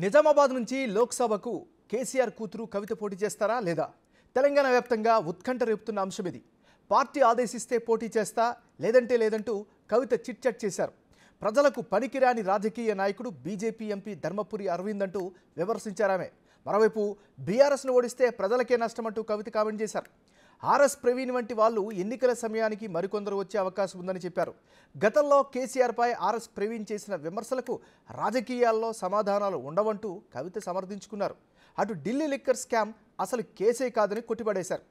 నిజామాబాద్ నుంచి లోక్సభకు కేసీఆర్ కూతురు కవిత పోటీ చేస్తారా లేదా? తెలంగాణ వ్యాప్తంగా ఉత్కంఠ రేపుతున్న అంశం ఇది. పార్టీ ఆదేశిస్తే పోటీ చేస్తా, లేదంటే లేదంటూ కవిత చిట్చట్ చేశారు. ప్రజలకు పనికిరాని రాజకీయ నాయకుడు బీజేపీ ఎంపీ ధర్మపురి అరవింద్ అంటూ విమర్శించారామె. మరోవైపు బీఆర్ఎస్ను ఓడిస్తే ప్రజలకే నష్టమంటూ కవిత కామెంట్ చేశారు. ఆర్ఎస్ ప్రవీణ్ వంటి వాళ్ళు ఎన్నికల సమయానికి మరికొందరు వచ్చే అవకాశం ఉందని చెప్పారు. గతంలో కేసీఆర్పై ఆర్ఎస్ ప్రవీణ్ చేసిన విమర్శలకు రాజకీయాల్లో సమాధానాలు ఉండవంటూ కవిత సమర్థించుకున్నారు. అటు ఢిల్లీ లిక్కర్ స్కామ్ అసలు కేసే కాదని కొట్టిపడేశారు.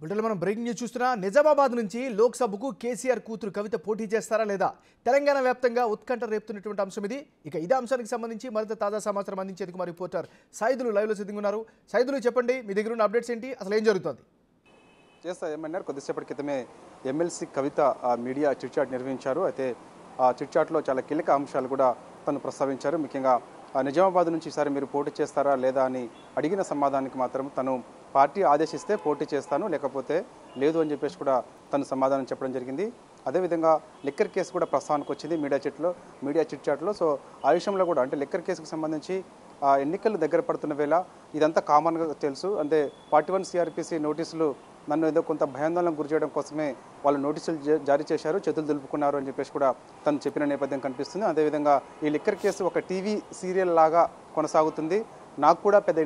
బిడ్డలు మనం బ్రేకింగ్ న్యూస్ చూస్తున్నా. నిజామాబాద్ నుంచి లోక్సభకు కేసీఆర్ కూతురు కవిత పోటీ చేస్తారా లేదా? తెలంగాణ వ్యాప్తంగా ఉత్కంఠ రేపుతున్నటువంటి అంశం ఇది. ఇక ఇదే అంశానికి సంబంధించి మరింత తాజా సమాచారం అందించేందుకు మా రిపోర్టర్ సైదులు లైవ్లో సిద్ధంగా ఉన్నారు. సైదులు, చెప్పండి, మీ దగ్గర ఉన్న అప్డేట్స్ ఏంటి? అసలు ఏం జరుగుతుంది? ఏమన్నారు, కొద్దిసేపటి క్రితమే ఎమ్మెల్సీ కవిత మీడియా చిట్చాట్ నిర్వహించారు. అయితే ఆ చిట్చాట్లో చాలా కీలక అంశాలు కూడా తను ప్రస్తావించారు. ముఖ్యంగా నిజామాబాద్ నుంచి ఈసారి మీరు పోటీ చేస్తారా లేదా అని అడిగిన సమాధానానికి మాత్రం తను పార్టీ ఆదేశిస్తే పోటీ చేస్తాను, లేకపోతే లేదు అని చెప్పేసి కూడా తను సమాధానం చెప్పడం జరిగింది. అదేవిధంగా లిక్కర్ కేసు కూడా ప్రస్తావనకు వచ్చింది మీడియా చిట్చాట్లో. సో ఆ విషయంలో కూడా అంటే లిక్కర్ కేసుకు సంబంధించి ఎన్నికలు దగ్గర పడుతున్న వేళ ఇదంతా కామన్గా తెలుసు. అంటే 41 CRPC నోటీసులు నన్ను ఏదో కొంత భయాందోళనకు గురి చేయడం కోసమే వాళ్ళు నోటీసులు జారీ చేశారు, చేతులు దులుపుకున్నారు అని చెప్పేసి కూడా తను చెప్పిన నేపథ్యం కనిపిస్తుంది. అదేవిధంగా ఈ లిక్కర్ కేసు ఒక టీవీ సీరియల్ లాగా కొనసాగుతుంది, నాకు కూడా పెద్ద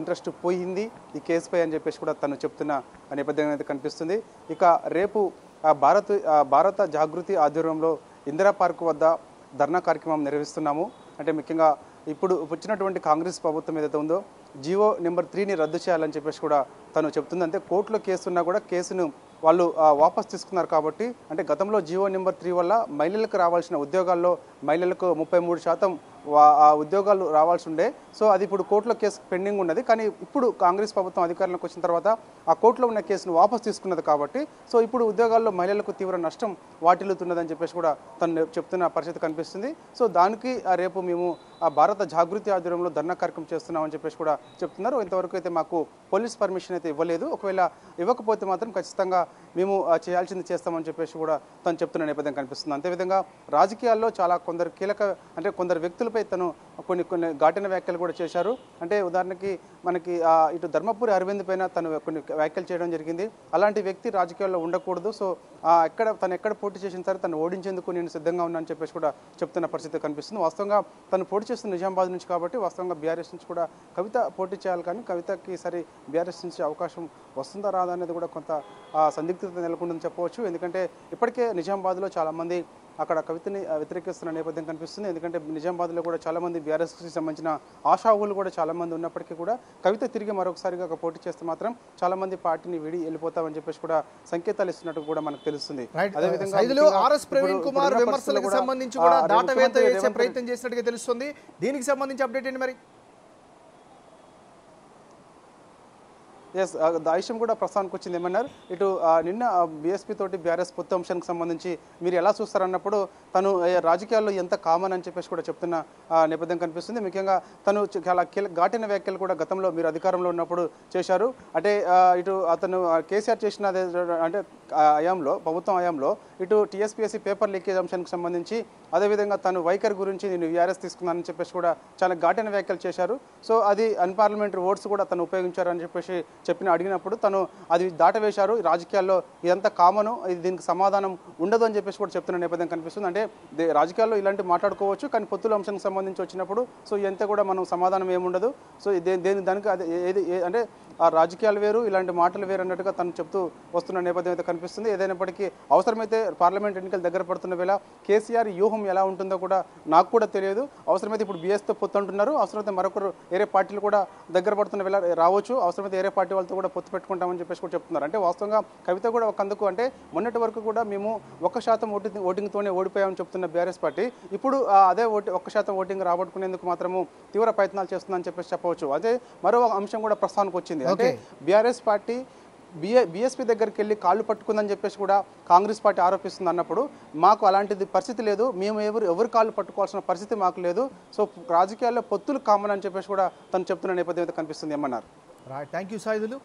ఇంట్రెస్ట్ పోయింది ఈ కేసుపై అని చెప్పేసి కూడా తను చెప్తున్న నేపథ్యం అయితే కనిపిస్తుంది. ఇక రేపు భారత జాగృతి ఆధ్వర్యంలో ఇందిరా పార్క్ వద్ద ధర్నా కార్యక్రమం నిర్వహిస్తున్నాము. అంటే ముఖ్యంగా ఇప్పుడు వచ్చినటువంటి కాంగ్రెస్ ప్రభుత్వం ఏదైతే ఉందో జీవో నెంబర్ 3ని రద్దు చేయాలని చెప్పేసి కూడా తను చెప్తుంది. అంటే కోర్టులో కేసు ఉన్నా కూడా కేసును వాళ్ళు వాపస్ తీసుకున్నారు కాబట్టి, అంటే గతంలో జీవో నెంబర్ 3 వల్ల మహిళలకు రావాల్సిన ఉద్యోగాల్లో మహిళలకు 33% ఆ ఉద్యోగాలు రావాల్సి ఉండే. సో అది ఇప్పుడు కోర్టులో కేసు పెండింగ్ ఉన్నది. కానీ ఇప్పుడు కాంగ్రెస్ ప్రభుత్వం అధికారంలోకి వచ్చిన తర్వాత ఆ కోర్టులో ఉన్న కేసును వాపస్ తీసుకున్నది కాబట్టి, సో ఇప్పుడు ఉద్యోగాల్లో మహిళలకు తీవ్ర నష్టం వాటిల్లుతున్నదని చెప్పేసి కూడా తను చెప్తున్న పరిస్థితి కనిపిస్తుంది. సో దానికి రేపు మేము భారత జాగృతి ఆధ్వర్యంలో ధర్నా కార్యక్రమం చేస్తున్నామని చెప్పేసి కూడా చెప్తున్నారు. ఇంతవరకు అయితే మాకు పోలీస్ పర్మిషన్ అయితే ఇవ్వలేదు, ఒకవేళ ఇవ్వకపోతే మాత్రం ఖచ్చితంగా మేము చేయాల్సింది చేస్తామని చెప్పేసి కూడా తను చెప్తున్న నేపథ్యం కనిపిస్తుంది. అంతేవిధంగా రాజకీయాల్లో చాలా కొందరు వ్యక్తులపై తను కొన్ని ఘాటైన వ్యాఖ్యలు కూడా చేశారు. అంటే ఉదాహరణకి మనకి ఇటు ధర్మపురి అరవింద్ పైన తను కొన్ని వ్యాఖ్యలు చేయడం జరిగింది. అలాంటి వ్యక్తి రాజకీయాల్లో ఉండకూడదు. సో తను ఎక్కడ పోటీ చేసిన సరే తను ఓడించేందుకు నేను సిద్ధంగా ఉన్నానని చెప్పేసి కూడా చెప్తున్న పరిస్థితి కనిపిస్తుంది. వాస్తవంగా తను పోటీ చేస్తున్న నిజామాబాద్ నుంచి కాబట్టి వాస్తవంగా బీఆర్ఎస్ నుంచి కూడా కవిత పోటీ చేయాలి. కానీ కవితకి సరే బీఆర్ఎస్ నుంచి అవకాశం వస్తుందా రాదా అనేది కూడా కొంత సందిగ్ధత నెలకొందని చెప్పవచ్చు. ఎందుకంటే ఇప్పటికే నిజామాబాద్లో చాలామంది అక్కడ కవితని వ్యతిరేకిస్తున్న నేపథ్యం కనిపిస్తుంది. ఎందుకంటే నిజామాబాద్లో కూడా చాలామంది బీఆర్ఎస్కి సంబంధించిన ఆశావులు కూడా చాలామంది ఉన్నప్పటికీ కూడా కవిత తిరిగి మరొకసారిగా పోటీ చేస్తే మాత్రం చాలామంది పార్టీని విడి వెళ్ళిపోతామని చెప్పేసి కూడా సంకేతాలు ఇస్తున్నట్టు కూడా మనకు తెలుస్తుంది. అదేవిధంగా ఆర్ఎస్ ప్రవీణ్ కుమార్ విమర్శలకు సంబంధించి కూడా దాటవేత చేసే ప్రయత్నం చేసినట్టుగా తెలుస్తుంది. దీనికి సంబంధించి అప్డేట్ ఏంటి మరి? ఆ విషయం కూడా ప్రస్తావనకు వచ్చింది. ఏమన్నారు, ఇటు నిన్న బీఎస్పీ తోటి బీఆర్ఎస్ పొత్తు అంశానికి సంబంధించి మీరు ఎలా చూస్తారన్నప్పుడు తను రాజకీయాల్లో ఎంత కామన్ అని చెప్పేసి కూడా చెప్తున్న నేపథ్యం కనిపిస్తుంది. ముఖ్యంగా తను చాలా ఘాటైన వ్యాఖ్యలు కూడా గతంలో మీరు అధికారంలో ఉన్నప్పుడు చేశారు. అంటే ఇటు అతను కేసీఆర్ చేసిన అంటే ప్రభుత్వం హయాంలో ఇటు టీఎస్పీఎస్సీ పేపర్ లీకేజ్ అంశానికి సంబంధించి, అదేవిధంగా తను వైఖరి గురించి నేను వీఆర్ఎస్ తీసుకున్నానని చెప్పేసి కూడా చాలా ఘాటైన వ్యాఖ్యలు చేశారు. సో అది అన్పార్లమెంటరీ ఓట్స్ కూడా తను ఉపయోగించారని చెప్పేసి అడిగినప్పుడు తను అది దాటవేశారు. రాజకీయాల్లో ఇదంతా కామను, దీనికి సమాధానం ఉండదు అని చెప్పేసి కూడా చెప్తున్న నేపథ్యం కనిపిస్తుంది. అంటే రాజకీయాల్లో ఇలాంటి మాట్లాడుకోవచ్చు, కానీ పొత్తుల అంశానికి సంబంధించి వచ్చినప్పుడు సో ఎంత కూడా మనం సమాధానం ఏముండదు. సో దానికి ఏది అంటే ఆ రాజకీయాలు వేరు, ఇలాంటి మాటలు వేరు అన్నట్టుగా తను చెప్తూ వస్తున్న నేపథ్యం అయితే కనిపిస్తుంది. ఏదైనప్పటికీ అవసరమైతే పార్లమెంట్ ఎన్నికలు దగ్గర పడుతున్న వేళ కేసీఆర్ వ్యూహం ఎలా ఉంటుందో కూడా నాకు కూడా తెలియదు. అవసరమైతే ఇప్పుడు బీఎస్తో పొత్తు అంటున్నారు, అవసరమైతే మరొకరు వేరే పార్టీలు కూడా దగ్గర పడుతున్న వేళ రావచ్చు, అవసరమైతే వేరే పార్టీ వాళ్ళతో కూడా పొత్తు పెట్టుకుంటామని చెప్పేసి కూడా చెప్తున్నారు. అంటే వాస్తవంగా కవిత కూడా ఒకందుకు అంటే మొన్నటి వరకు కూడా మేము 1% ఓటింగ్తోనే ఓడిపోయామని చెప్తున్న బీఆర్ఎస్ పార్టీ ఇప్పుడు అదే 1% ఓటింగ్ రాబట్టుకునేందుకు మాత్రము తీవ్ర ప్రయత్నాలు చేస్తుందని చెప్పేసి చెప్పవచ్చు. అదే మరో అంశం కూడా ప్రస్తావనకు వచ్చింది. అంటే బీఆర్ఎస్ పార్టీ బీఎస్పీ దగ్గరికి వెళ్ళి కాళ్ళు పట్టుకుందని చెప్పేసి కూడా కాంగ్రెస్ పార్టీ ఆరోపిస్తుంది అన్నప్పుడు మాకు అలాంటిది పరిస్థితి లేదు, మేము ఎవరు కాళ్ళు పట్టుకోవాల్సిన పరిస్థితి మాకు లేదు, సో రాజకీయాల్లో పొత్తులు కామన్ అని చెప్పేసి కూడా తను చెప్తున్న నేపథ్యం అయితే కనిపిస్తుంది ఏమన్నారు. Right, thank you సాయిదులు.